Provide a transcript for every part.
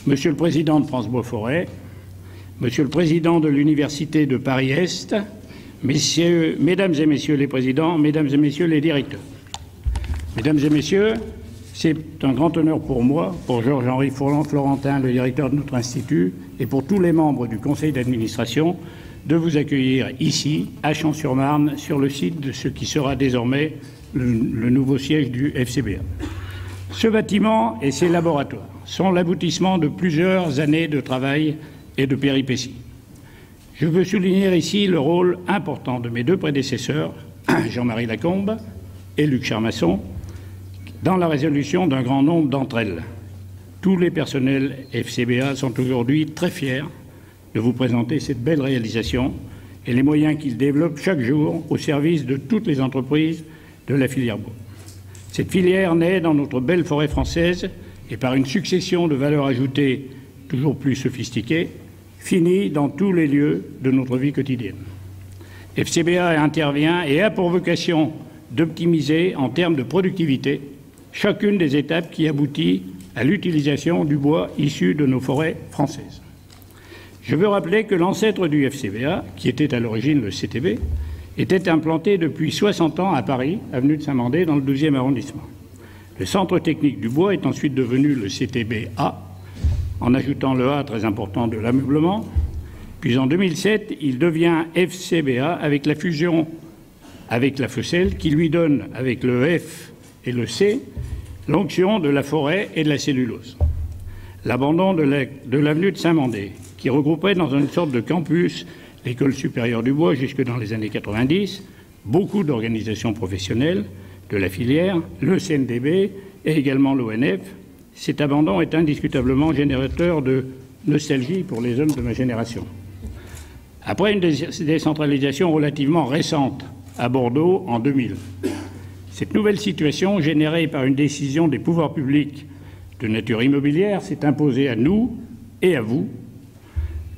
Monsieur le Président de France Bois Forêt, Monsieur le Président de l'Université de Paris-Est, Mesdames et Messieurs les Présidents, Mesdames et Messieurs les Directeurs. Mesdames et Messieurs, c'est un grand honneur pour moi, pour Georges-Henri Florentin, le directeur de notre Institut, et pour tous les membres du Conseil d'administration, de vous accueillir ici, à Champs-sur-Marne, sur le site de ce qui sera désormais le nouveau siège du FCBA. Ce bâtiment et ses laboratoires sont l'aboutissement de plusieurs années de travail et de péripéties. Je veux souligner ici le rôle important de mes deux prédécesseurs, Jean-Marie Lacombe et Luc Charmasson, dans la résolution d'un grand nombre d'entre elles. Tous les personnels FCBA sont aujourd'hui très fiers de vous présenter cette belle réalisation et les moyens qu'ils développent chaque jour au service de toutes les entreprises de la filière bois. Cette filière naît dans notre belle forêt française et par une succession de valeurs ajoutées toujours plus sophistiquées, finit dans tous les lieux de notre vie quotidienne. FCBA intervient et a pour vocation d'optimiser en termes de productivité chacune des étapes qui aboutit à l'utilisation du bois issu de nos forêts françaises. Je veux rappeler que l'ancêtre du FCBA, qui était à l'origine le CTB, était implanté depuis 60 ans à Paris, avenue de Saint-Mandé, dans le 12e arrondissement. Le centre technique du bois est ensuite devenu le CTB-A, en ajoutant le A très important de l'ameublement. Puis en 2007, il devient FCBA avec la fusion avec la Fossel, qui lui donne, avec le F et le C, l'onction de la forêt et de la cellulose. L'abandon de l'avenue de Saint-Mandé, qui regroupait dans une sorte de campus l'École supérieure du bois jusque dans les années 90, beaucoup d'organisations professionnelles de la filière, le CNDB et également l'ONF. Cet abandon est indiscutablement générateur de nostalgie pour les hommes de ma génération. Après une décentralisation relativement récente à Bordeaux en 2000, cette nouvelle situation, générée par une décision des pouvoirs publics de nature immobilière, s'est imposée à nous et à vous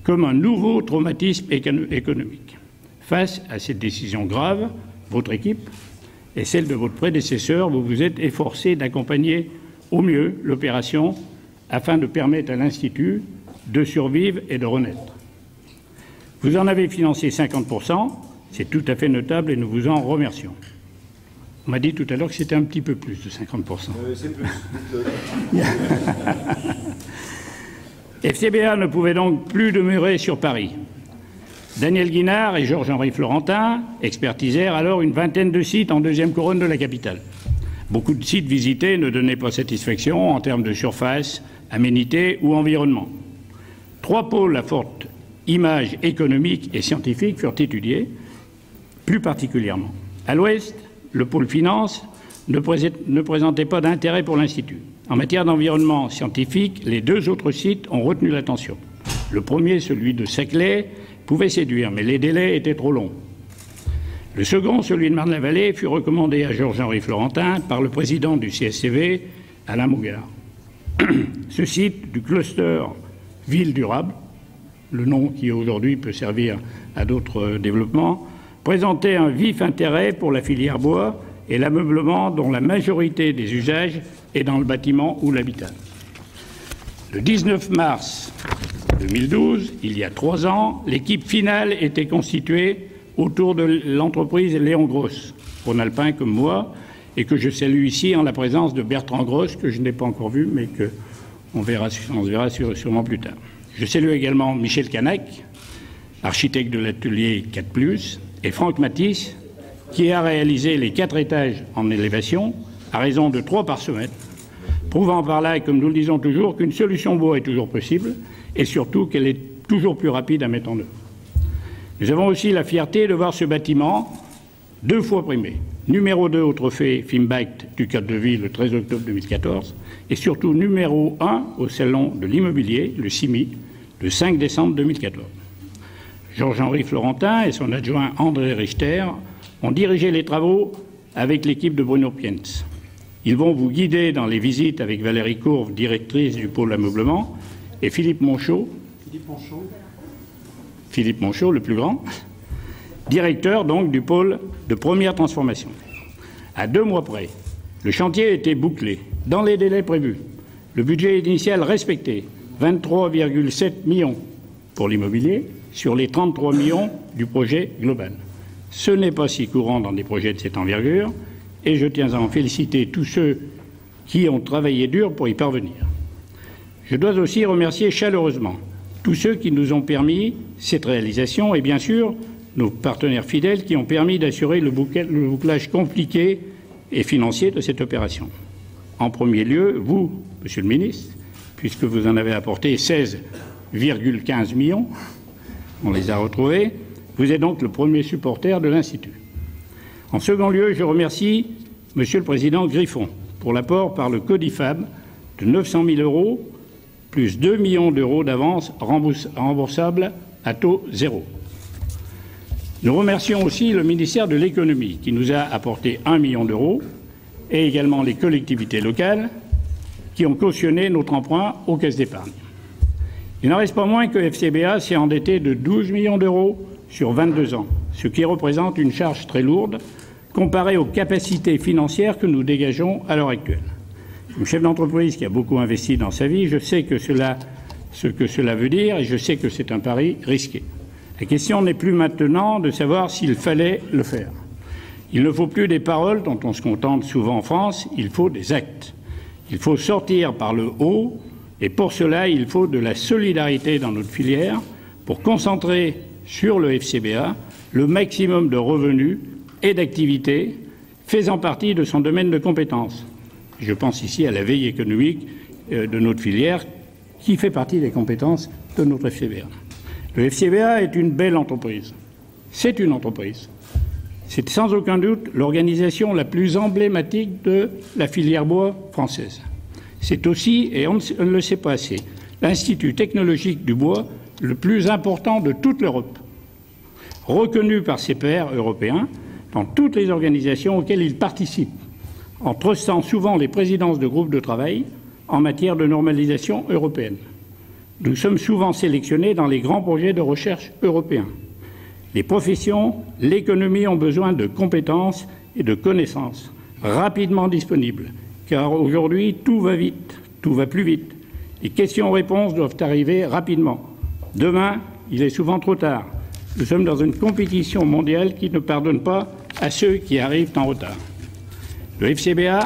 comme un nouveau traumatisme économique. Face à cette décision grave, votre équipe et celle de votre prédécesseur, vous vous êtes efforcés d'accompagner au mieux l'opération afin de permettre à l'Institut de survivre et de renaître. Vous en avez financé 50%, c'est tout à fait notable et nous vous en remercions. On m'a dit tout à l'heure que c'était un petit peu plus de 50%. C'est plus. FCBA ne pouvait donc plus demeurer sur Paris. Daniel Guinard et Georges-Henri Florentin expertisèrent alors une vingtaine de sites en deuxième couronne de la capitale. Beaucoup de sites visités ne donnaient pas satisfaction en termes de surface, aménités ou environnement. 3 pôles à forte image économique et scientifique furent étudiés, plus particulièrement. À l'ouest, le pôle finance ne présentait pas d'intérêt pour l'Institut. En matière d'environnement scientifique, les 2 autres sites ont retenu l'attention. Le premier, celui de Saclay, pouvait séduire, mais les délais étaient trop longs. Le second, celui de Marne-la-Vallée, fut recommandé à Georges-Henri Florentin par le président du CSCV, Alain Mougard. Ce site du cluster Ville durable, le nom qui aujourd'hui peut servir à d'autres développements, présentait un vif intérêt pour la filière bois et l'ameublement dont la majorité des usages est dans le bâtiment ou l'habitat. Le 19 mars 2012, il y a 3 ans, l'équipe finale était constituée autour de l'entreprise Léon Gross, Rhône-Alpin comme moi, et que je salue ici en la présence de Bertrand Gross, que je n'ai pas encore vu, mais on se verra sûrement plus tard. Je salue également Michel Canac, architecte de l'atelier 4+, et Franck Matisse, qui a réalisé les 4 étages en élévation, à raison de 3 par semaine, prouvant par là, comme nous le disons toujours, qu'une solution bois est toujours possible, et surtout qu'elle est toujours plus rapide à mettre en œuvre. Nous avons aussi la fierté de voir ce bâtiment 2 fois primé. Numéro 2 au trophée Fimbite du Cadre de Vie le 13 octobre 2014 et surtout numéro 1 au Salon de l'immobilier, le CIMI, le 5 décembre 2014. Georges-Henri Florentin et son adjoint André Richter ont dirigé les travaux avec l'équipe de Bruno Pienz. Ils vont vous guider dans les visites avec Valérie Courve, directrice du pôle ameublement, et Philippe Monchot, le plus grand, directeur donc du pôle de première transformation. À 2 mois près, le chantier était bouclé, dans les délais prévus, le budget initial respecté, 23,7 millions pour l'immobilier sur les 33 millions du projet global. Ce n'est pas si courant dans des projets de cette envergure et je tiens à en féliciter tous ceux qui ont travaillé dur pour y parvenir. Je dois aussi remercier chaleureusement tous ceux qui nous ont permis cette réalisation et bien sûr nos partenaires fidèles qui ont permis d'assurer le bouclage compliqué et financier de cette opération. En premier lieu, vous, Monsieur le ministre, puisque vous en avez apporté 16,15 millions, on les a retrouvés, vous êtes donc le premier supporter de l'Institut. En second lieu, je remercie Monsieur le Président Griffon pour l'apport par le Codifab de 900 000 € plus 2 millions d'euros d'avance remboursables à taux zéro. Nous remercions aussi le ministère de l'Économie qui nous a apporté 1 million d'euros et également les collectivités locales qui ont cautionné notre emprunt aux caisses d'épargne. Il n'en reste pas moins que FCBA s'est endetté de 12 millions d'euros sur 22 ans, ce qui représente une charge très lourde comparée aux capacités financières que nous dégageons à l'heure actuelle. Comme chef d'entreprise qui a beaucoup investi dans sa vie, je sais ce que cela veut dire et je sais que c'est un pari risqué. La question n'est plus maintenant de savoir s'il fallait le faire. Il ne faut plus des paroles dont on se contente souvent en France, il faut des actes. Il faut sortir par le haut et pour cela, il faut de la solidarité dans notre filière pour concentrer sur le FCBA le maximum de revenus et d'activités faisant partie de son domaine de compétences. Je pense ici à la veille économique de notre filière qui fait partie des compétences de notre FCBA. Le FCBA est une belle entreprise. C'est une entreprise. C'est sans aucun doute l'organisation la plus emblématique de la filière bois française. C'est aussi, et on ne le sait pas assez, l'Institut technologique du bois le plus important de toute l'Europe, reconnu par ses pairs européens dans toutes les organisations auxquelles il participe, en trustant souvent les présidences de groupes de travail en matière de normalisation européenne. Nous sommes souvent sélectionnés dans les grands projets de recherche européens. Les professions, l'économie ont besoin de compétences et de connaissances rapidement disponibles, car aujourd'hui tout va vite, tout va plus vite. Les questions-réponses doivent arriver rapidement. Demain, il est souvent trop tard. Nous sommes dans une compétition mondiale qui ne pardonne pas à ceux qui arrivent en retard. Le FCBA,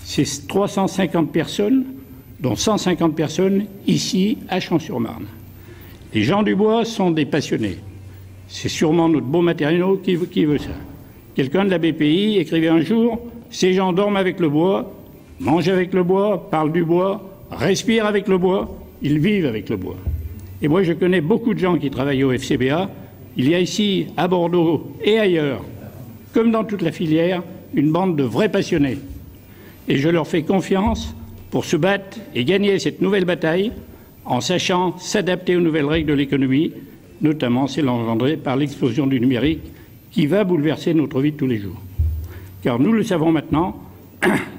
c'est 350 personnes, dont 150 personnes ici à Champs-sur-Marne. Les gens du bois sont des passionnés. C'est sûrement notre beau matériau qui veut ça. Quelqu'un de la BPI écrivait un jour « Ces gens dorment avec le bois, mangent avec le bois, parlent du bois, respirent avec le bois, ils vivent avec le bois ». Et moi, je connais beaucoup de gens qui travaillent au FCBA. Il y a ici, à Bordeaux et ailleurs, comme dans toute la filière, une bande de vrais passionnés. Et je leur fais confiance pour se battre et gagner cette nouvelle bataille en sachant s'adapter aux nouvelles règles de l'économie, notamment celles engendrées par l'explosion du numérique qui va bouleverser notre vie de tous les jours. Car nous le savons maintenant,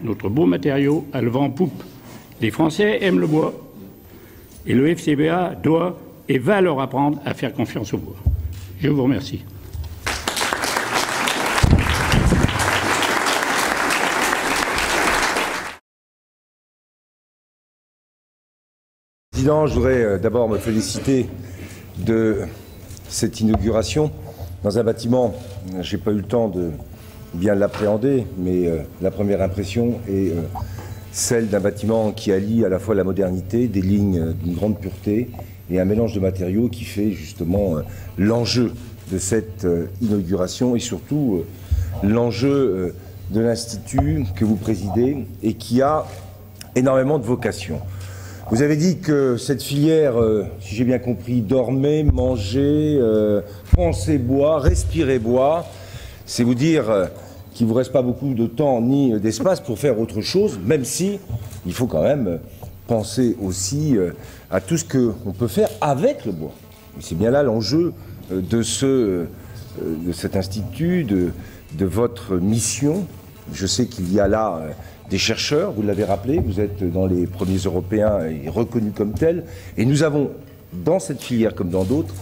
notre beau matériau a le vent en poupe. Les Français aiment le bois et le FCBA doit et va leur apprendre à faire confiance au bois. Je vous remercie. Président, je voudrais d'abord me féliciter de cette inauguration dans un bâtiment. Je n'ai pas eu le temps de bien l'appréhender, mais la première impression est celle d'un bâtiment qui allie à la fois la modernité, des lignes d'une grande pureté et un mélange de matériaux qui fait justement l'enjeu de cette inauguration et surtout l'enjeu de l'Institut que vous présidez et qui a énormément de vocation. Vous avez dit que cette filière, si j'ai bien compris, dormait, mangeait, pensait bois, respirait bois. C'est vous dire qu'il ne vous reste pas beaucoup de temps ni d'espace pour faire autre chose, même si il faut quand même penser aussi à tout ce qu'on peut faire avec le bois. C'est bien là l'enjeu de cet institut, de votre mission. Je sais qu'il y a là des chercheurs, vous l'avez rappelé, vous êtes dans les premiers Européens et reconnus comme tels. Et nous avons, dans cette filière comme dans d'autres,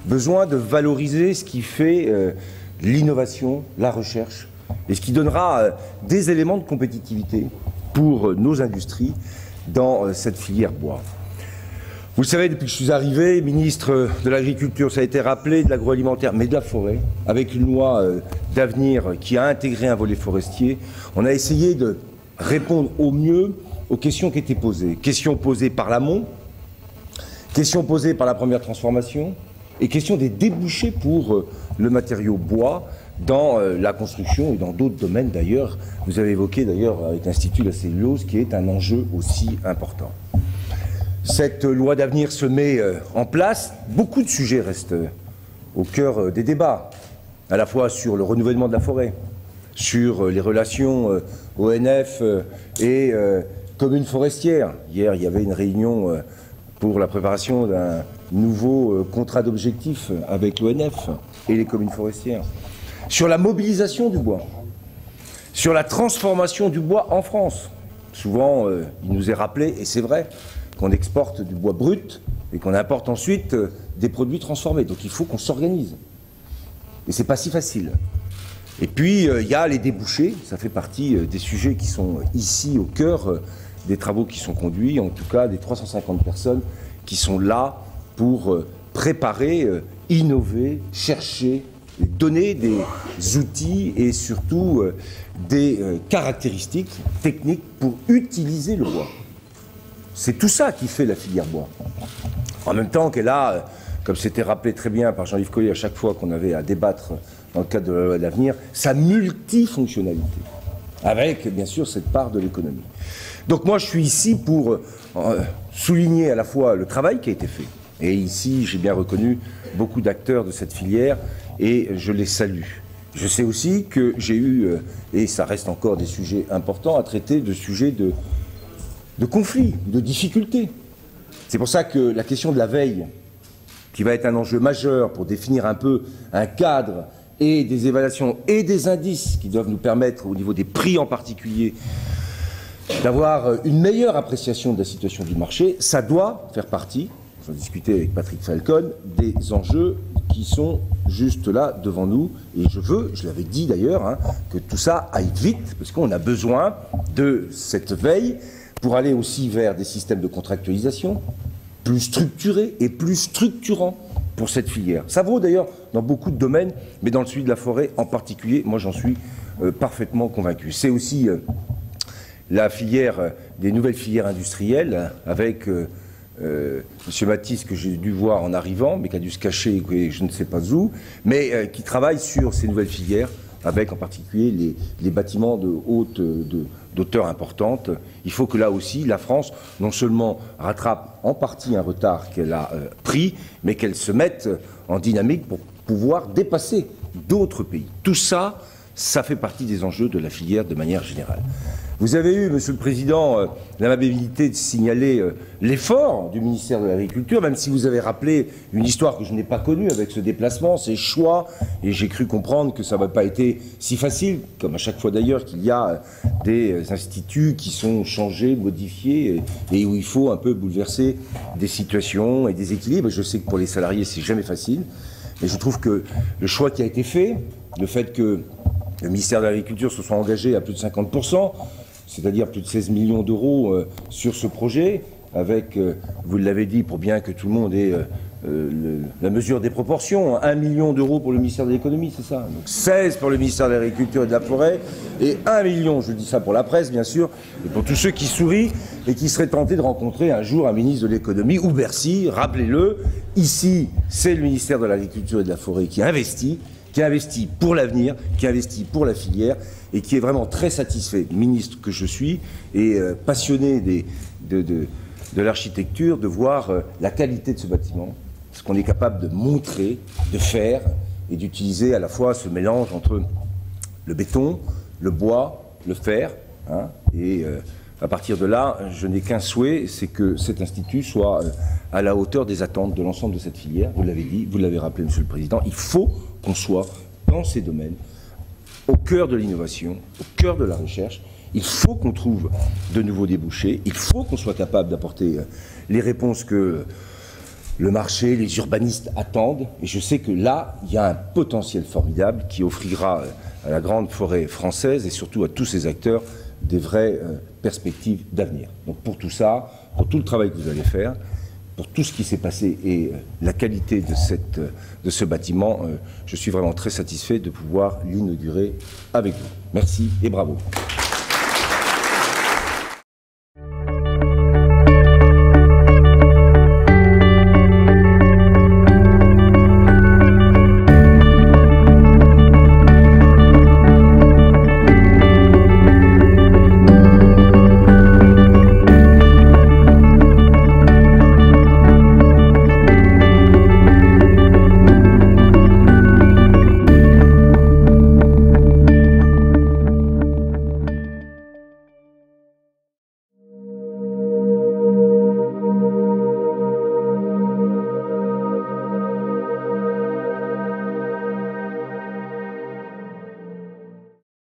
besoin de valoriser ce qui fait l'innovation, la recherche, et ce qui donnera des éléments de compétitivité pour nos industries dans cette filière bois. Vous le savez, depuis que je suis arrivé, ministre de l'Agriculture, ça a été rappelé, de l'agroalimentaire, mais de la forêt, avec une loi d'avenir qui a intégré un volet forestier, on a essayé de répondre au mieux aux questions qui étaient posées. Questions posées par l'amont, questions posées par la première transformation, et questions des débouchés pour le matériau bois dans la construction et dans d'autres domaines d'ailleurs. Vous avez évoqué d'ailleurs avec l'Institut de la cellulose, qui est un enjeu aussi important. Cette loi d'avenir se met en place. Beaucoup de sujets restent au cœur des débats, à la fois sur le renouvellement de la forêt, sur les relations ONF et communes forestières. Hier, il y avait une réunion pour la préparation d'un nouveau contrat d'objectifs avec l'ONF et les communes forestières. Sur la mobilisation du bois, sur la transformation du bois en France. Souvent, il nous est rappelé, et c'est vrai, qu'on exporte du bois brut et qu'on importe ensuite des produits transformés. Donc il faut qu'on s'organise. Et c'est pas si facile. Et puis il y a les débouchés, ça fait partie des sujets qui sont ici au cœur des travaux qui sont conduits, en tout cas des 350 personnes qui sont là pour préparer, innover, chercher, donner des outils et surtout des caractéristiques techniques pour utiliser le bois. C'est tout ça qui fait la filière bois. En même temps qu'elle a, comme c'était rappelé très bien par Jean-Yves Collier à chaque fois qu'on avait à débattre dans le cadre de la loi d'avenir, sa multifonctionnalité, avec bien sûr cette part de l'économie. Donc moi je suis ici pour souligner à la fois le travail qui a été fait, et ici j'ai bien reconnu beaucoup d'acteurs de cette filière et je les salue. Je sais aussi que j'ai eu, et ça reste encore des sujets importants à traiter, de sujets de conflits, de difficultés. C'est pour ça que la question de la veille, qui va être un enjeu majeur pour définir un peu un cadre et des évaluations et des indices qui doivent nous permettre, au niveau des prix en particulier, d'avoir une meilleure appréciation de la situation du marché, ça doit faire partie, j'en discutais avec Patrick Falcon, des enjeux qui sont juste là devant nous. Et je l'avais dit d'ailleurs, que tout ça aille vite, parce qu'on a besoin de cette veille pour aller aussi vers des systèmes de contractualisation plus structurés et plus structurants pour cette filière. Ça vaut d'ailleurs dans beaucoup de domaines, mais dans celui de la forêt en particulier, moi j'en suis parfaitement convaincu. C'est aussi la filière des nouvelles filières industrielles, avec M. Matisse, que j'ai dû voir en arrivant, mais qui a dû se cacher je ne sais pas où, mais qui travaille sur ces nouvelles filières, avec en particulier les bâtiments d'auteur importante. Il faut que là aussi, la France, non seulement rattrape en partie un retard qu'elle a pris, mais qu'elle se mette en dynamique pour pouvoir dépasser d'autres pays. Tout ça, ça fait partie des enjeux de la filière de manière générale. Vous avez eu, Monsieur le Président, l'amabilité de signaler l'effort du ministère de l'Agriculture, même si vous avez rappelé une histoire que je n'ai pas connue avec ce déplacement, ces choix, et j'ai cru comprendre que ça n'a pas été si facile, comme à chaque fois d'ailleurs qu'il y a des instituts qui sont changés, modifiés, et où il faut un peu bouleverser des situations et des équilibres. Je sais que pour les salariés, c'est jamais facile, mais je trouve que le choix qui a été fait, le fait que le ministère de l'Agriculture se soit engagé à plus de 50%, c'est-à-dire plus de 16 millions d'euros sur ce projet, avec, vous l'avez dit, pour bien que tout le monde ait la mesure des proportions, 1 million d'euros pour le ministère de l'économie, c'est ça. Donc 16 pour le ministère de l'Agriculture et de la Forêt, et 1 million, je dis ça pour la presse bien sûr, et pour tous ceux qui sourient et qui seraient tentés de rencontrer un jour un ministre de l'économie ou Bercy, rappelez-le, ici c'est le ministère de l'Agriculture et de la Forêt qui investit pour l'avenir, qui investit pour la filière et qui est vraiment très satisfait, ministre que je suis, et passionné de l'architecture, de voir la qualité de ce bâtiment, ce qu'on est capable de montrer, de faire et d'utiliser à la fois ce mélange entre le béton, le bois, le fer, et à partir de là, je n'ai qu'un souhait, c'est que cet institut soit à la hauteur des attentes de l'ensemble de cette filière. Vous l'avez dit, vous l'avez rappelé, Monsieur le Président, il faut qu'on soit dans ces domaines, au cœur de l'innovation, au cœur de la recherche. Il faut qu'on trouve de nouveaux débouchés, il faut qu'on soit capable d'apporter les réponses que le marché, les urbanistes attendent. Et je sais que là, il y a un potentiel formidable qui offrira à la grande forêt française et surtout à tous ces acteurs des vraies perspectives d'avenir. Donc pour tout ça, pour tout le travail que vous allez faire, pour tout ce qui s'est passé et la qualité de ce bâtiment, je suis vraiment très satisfait de pouvoir l'inaugurer avec vous. Merci et bravo.